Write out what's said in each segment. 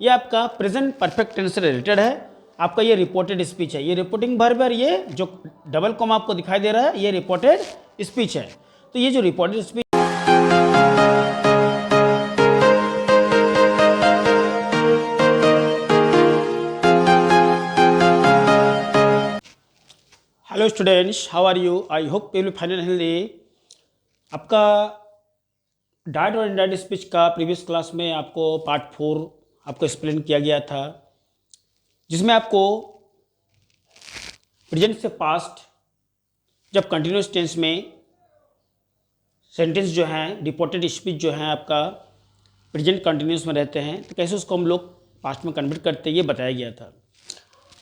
ये आपका present perfect tense से रिलेटेड है। आपका ये रिपोर्टेड स्पीच है, ये रिपोर्टिंग वर्ब है, ये जो डबल कॉमा आपको दिखाई दे रहा है ये रिपोर्टेड स्पीच है। तो ये जो reported speech hello students, how are you? I hope you will find it healthy. आपका डायरेक्ट और इनडायरेक्ट स्पीच का प्रीवियस क्लास में आपको पार्ट 4 आपको एक्सप्लेन किया गया था, जिसमें आपको प्रेजेंट से पास्ट जब कंटिन्यूस टेंस में सेंटेंस जो हैं रिपोर्टेड स्पीच जो हैं आपका प्रेजेंट कंटिन्यूस में रहते हैं तो कैसे उसको हम लोग पास्ट में कन्वर्ट करते हैं ये बताया गया था।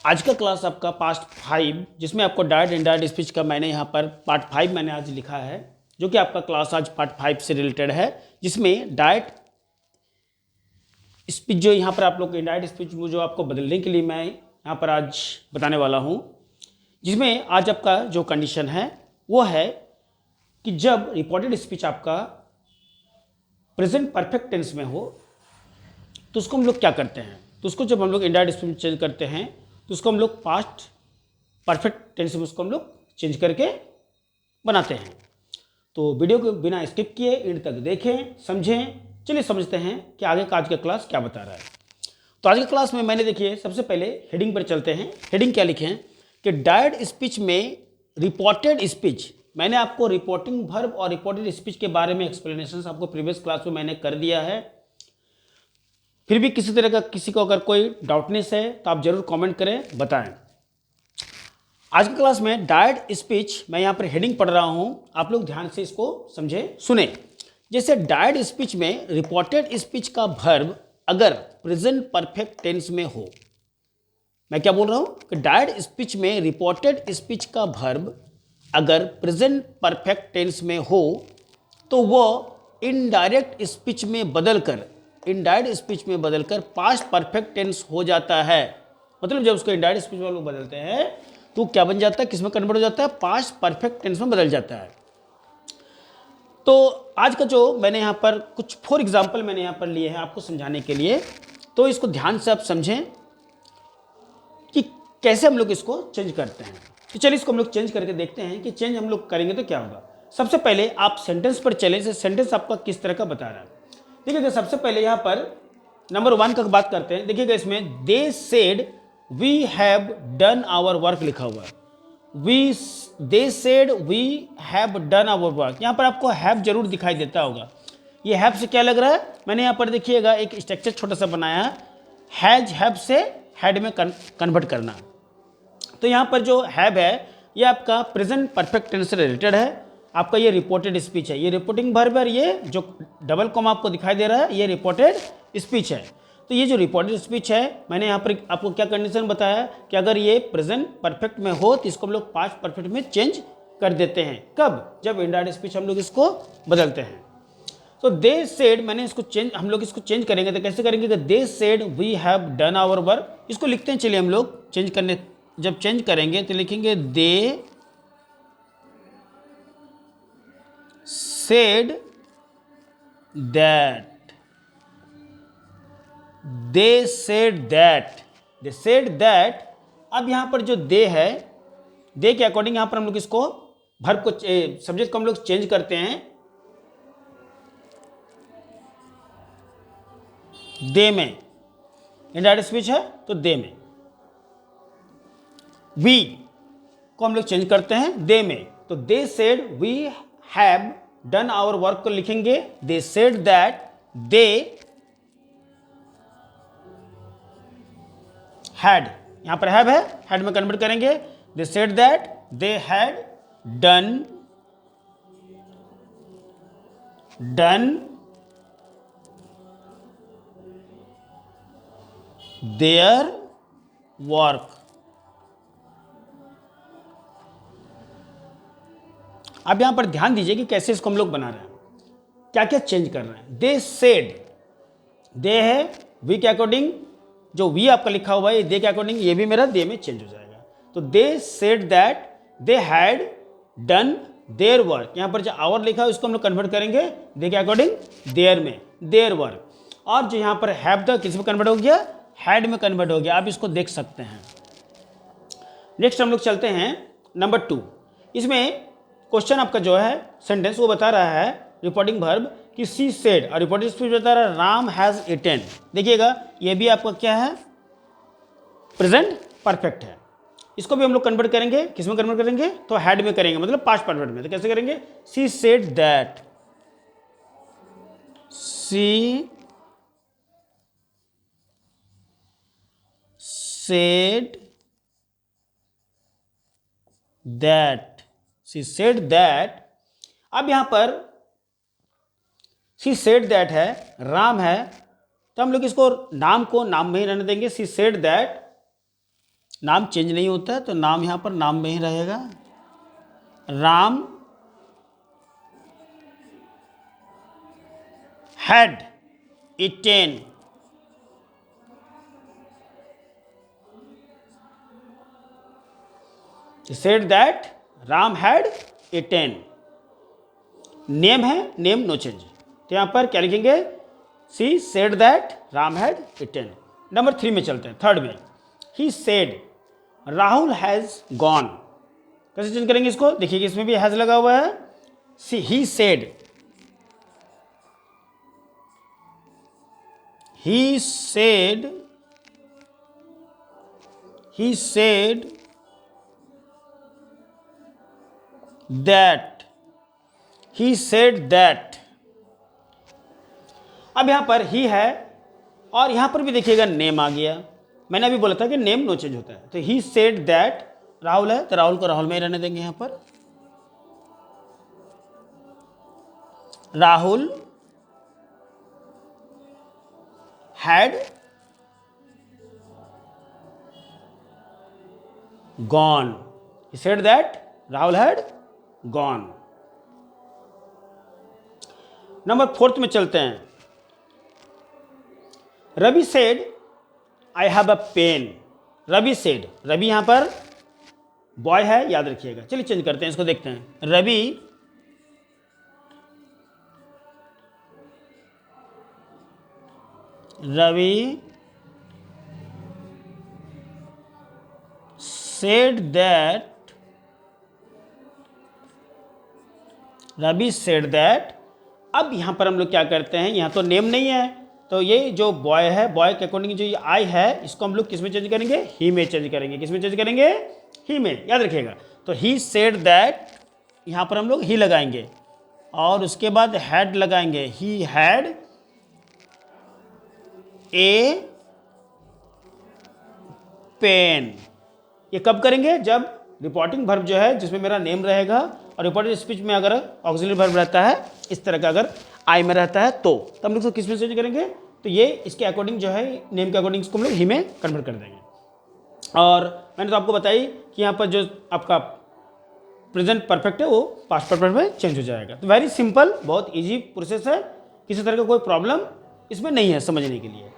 आज का क्लास आपका पास्ट 5, जिसमें आपको डायरेक्ट इनडायरेक्ट स्पीच का मैंने यहाँ पर पार्ट 5 मैंने आज लिखा है, जो कि आपका क्लास आज पार्ट 5 से रिलेटेड है, जिसमें डायरेक्ट स्पीच जो यहाँ पर आप लोग इनडायरेक्ट स्पीच जो आपको बदलने के लिए मैं यहाँ पर आज बताने वाला हूँ। जिसमें आज आपका जो कंडीशन है वो है कि जब रिपोर्टेड स्पीच आपका प्रेजेंट परफेक्ट टेंस में हो तो उसको हम लोग क्या करते हैं, तो उसको जब हम लोग इनडायरेक्ट स्पीच चेंज करते हैं तो उसको हम लोग पास्ट परफेक्ट टेंस में उसको हम लोग चेंज करके बनाते हैं। तो वीडियो को बिना स्किप किए एंड तक देखें, समझें। चलिए समझते हैं कि आगे का आज का क्लास क्या बता रहा है। तो आज के क्लास में मैंने देखिए सबसे पहले हेडिंग पर चलते हैं। हेडिंग क्या लिखे हैं कि डायरेक्ट स्पीच में रिपोर्टेड स्पीच। मैंने आपको रिपोर्टिंग वर्ब और रिपोर्टेड स्पीच के बारे में एक्सप्लेनेशन आपको प्रीवियस क्लास में मैंने कर दिया है। फिर भी किसी तरह का किसी को अगर कोई डाउटनेस है तो आप जरूर कमेंट करें, बताएं। आज की क्लास में डायरेक्ट स्पीच मैं यहाँ पर हेडिंग पढ़ रहा हूँ, आप लोग ध्यान से इसको समझें, सुने। जैसे डायरेक्ट स्पीच में रिपोर्टेड स्पीच का वर्ब अगर प्रेजेंट परफेक्ट टेंस में हो, मैं क्या बोल रहा हूँ कि डायरेक्ट स्पीच में रिपोर्टेड स्पीच का वर्ब अगर प्रेजेंट परफेक्ट टेंस में हो तो वो इनडायरेक्ट स्पीच में बदलकर पास्ट परफेक्ट टेंस हो जाता है। मतलब जब उसको इनडायरेक्ट स्पीच में लोग बदलते हैं तो क्या बन जाता है, किस में कन्वर्ट हो जाता है, पास्ट परफेक्ट टेंस में बदल जाता है। तो आज का जो मैंने यहाँ पर कुछ 4 एग्जाम्पल मैंने यहाँ पर लिए हैं आपको समझाने के लिए, तो इसको ध्यान से आप समझें कि कैसे हम लोग इसको चेंज करते हैं। तो चलिए इसको हम लोग चेंज करके देखते हैं कि चेंज हम लोग करेंगे तो क्या होगा। सबसे पहले आप सेंटेंस पर चले, सेंटेंस आपका किस तरह का बता रहा है। देखिएगा सबसे पहले यहाँ पर नंबर 1 का बात करते हैं। देखिएगा इसमें they said we have done our work लिखा हुआ है। They said we have done our work. यहाँ पर आपको हैव जरूर दिखाई देता होगा। ये हैव से क्या लग रहा है, मैंने यहाँ पर देखिएगा एक स्ट्रक्चर छोटा सा बनाया है, हैज हैव से हैड में कन्वर्ट करना। तो यहाँ पर जो हैव है ये आपका प्रेजेंट परफेक्ट टेंस से रिलेटेड है। आपका ये रिपोर्टेड स्पीच है, ये रिपोर्टिंग वर्ब है, ये जो डबल कॉमा आपको दिखाई दे रहा है ये रिपोर्टेड स्पीच है। तो ये जो रिपोर्टेड स्पीच है मैंने यहाँ पर आपको क्या कंडीशन बताया कि अगर ये प्रेजेंट परफेक्ट में हो तो इसको हम लोग पास्ट परफेक्ट में चेंज कर देते हैं। कब? जब इनडायरेक्ट स्पीच हम लोग इसको बदलते हैं। तो दे सेड मैंने इसको हम लोग इसको चेंज करेंगे तो कैसे करेंगे कि they said we have done our work. इसको लिखते हैं, चलिए हम लोग चेंज करने, जब चेंज करेंगे तो लिखेंगे दे said that, they said that। अब यहां पर जो दे है, दे के अकॉर्डिंग यहां पर हम लोग इसको वर्ब को सब्जेक्ट को हम लोग चेंज करते हैं दे में। इनडायरेक्ट स्पीच है तो दे में। वी को हम लोग चेंज करते हैं दे में। तो they said we have done our work को लिखेंगे they said that they had. यहां पर हैव है, हैड में कन्वर्ट करेंगे they said that they had done their work. अब यहां पर ध्यान दीजिए कि कैसे इसको हम लोग बना रहे हैं, क्या क्या चेंज कर रहे हैं। दे सेड, दे है वी के अकॉर्डिंग, जो वी आपका लिखा हुआ है दे के अकॉर्डिंग ये भी मेरा दे में चेंज हो जाएगा। तो they said that they had done their work. यहां पर जो आवर लिखा है उसको हम लोग कन्वर्ट करेंगे दे के अकॉर्डिंग देयर में, देयर वर्क। और जो यहाँ पर हैव द किस में कन्वर्ट हो गया, हैड में कन्वर्ट हो गया। आप इसको देख सकते हैं। नेक्स्ट हम लोग चलते हैं नंबर 2। इसमें क्वेश्चन आपका जो है सेंटेंस वो बता रहा है रिपोर्टिंग वर्ब कि सी सेड, और रिपोर्टिंग स्पीच बता रहा है राम हैज ईटेन। देखिएगा ये भी आपका क्या है, प्रेजेंट परफेक्ट है। इसको भी हम लोग कन्वर्ट करेंगे, किस में कन्वर्ट करेंगे, तो हैड में करेंगे, मतलब पास्ट परफेक्ट में। तो कैसे करेंगे, सी said that, C said that, C said that. अब यहां पर सी सेड दैट है, राम है, तो हम लोग इसको नाम को नाम में ही रहने देंगे। सी सेड दैट, नाम चेंज नहीं होता है तो नाम यहां पर नाम में ही रहेगा। Ram had eaten, he said that Ram had eaten. Name है, नेम नो चेंज, तो यहां पर क्या लिखेंगे, she said that Ram had eaten. Number 3 में चलते हैं, थर्ड में। He said Rahul has gone. कैसे चेंज करेंगे इसको, देखिए इसमें भी हैज लगा हुआ है। She he said, he said that, he said that। अब यहां पर ही है और यहां पर भी देखिएगा नेम आ गया। मैंने अभी बोला था कि नेम नो चेंज होता है, तो ही सेड दैट राहुल है तो राहुल को राहुल में ही रहने देंगे। यहां पर Rahul had gone, he said that Rahul had gone. Number 4 में चलते हैं। Ravi said I have a pen. Ravi said, Ravi यहां पर बॉय है, याद रखिएगा। चलिए चेंज करते हैं, इसको देखते हैं। Ravi said that, Ravi said that. अब यहां पर हम लोग क्या करते हैं, यहां तो नेम नहीं है, तो ये जो बॉय है, बॉय के अकॉर्डिंग जो ये आई है, इसको हम लोग किस में चेंज करेंगे, ही में चेंज करेंगे। किस में चेंज करेंगे, ही में, याद रखिएगा। तो ही सेड दैट, यहां पर हम लोग ही लगाएंगे और उसके बाद हैड लगाएंगे। He had a pen. ये कब करेंगे, जब रिपोर्टिंग वर्ब जो है जिसमें मेरा नेम रहेगा और रिपोर्टेड स्पीच में अगर ऑक्सिलरी वर्ब रहता है इस तरह का, अगर आई में रहता है तो हम लोग किस में चेंज करेंगे, तो ये इसके अकॉर्डिंग जो है, नेम के अकॉर्डिंग इसको हम लोग ही में कन्वर्ट कर देंगे। और मैंने तो आपको बताई कि यहाँ पर जो आपका प्रेजेंट परफेक्ट है वो पास्ट परफेक्ट में चेंज हो जाएगा। तो वेरी सिंपल, बहुत ईजी प्रोसेस है, किसी तरह का कोई प्रॉब्लम इसमें नहीं है समझने के लिए।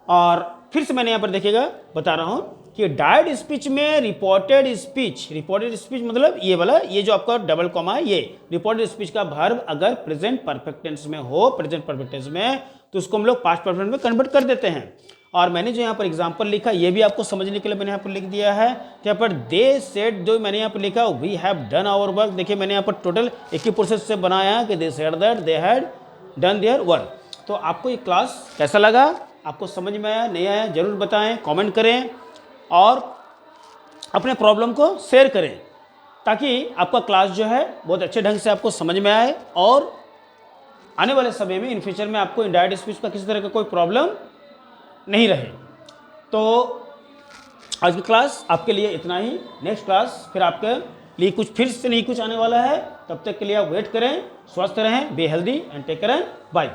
और फिर से मैंने यहाँ पर देखिएगा बता रहा हूँ कि डायरेक्ट स्पीच में रिपोर्टेड स्पीच मतलब ये वाला, ये जो आपका डबल कॉमा है, ये रिपोर्टेड स्पीच का वर्ब अगर प्रेजेंट परफेक्ट टेंस में हो, प्रेजेंट परफेक्ट टेंस में, तो उसको हम लोग पास्ट परफेक्ट में कन्वर्ट कर देते हैं। और मैंने जो यहाँ पर एग्जांपल लिखा, ये भी आपको समझने के लिए मैंने यहाँ पर लिख दिया है। यहाँ पर दे सेड, जो मैंने यहाँ पर लिखा, we have done our work. देखिए मैंने यहाँ पर टोटल एक ही प्रोसेस से बनाया है कि they said that they had done their work. तो आपको ये क्लास कैसा लगा, आपको समझ में आया, नहीं आया, जरूर बताएं, कमेंट करें और अपने प्रॉब्लम को शेयर करें, ताकि आपका क्लास जो है बहुत अच्छे ढंग से आपको समझ में आए और आने वाले समय में इन फ्यूचर में आपको इनडायरेक्ट स्पीच का किसी तरह का कोई प्रॉब्लम नहीं रहे। तो आज की क्लास आपके लिए इतना ही। नेक्स्ट क्लास फिर आपके लिए कुछ फिर से नहीं कुछ आने वाला है। तब तक के लिए आप वेट करें, स्वस्थ रहें, be healthy and take care, bye.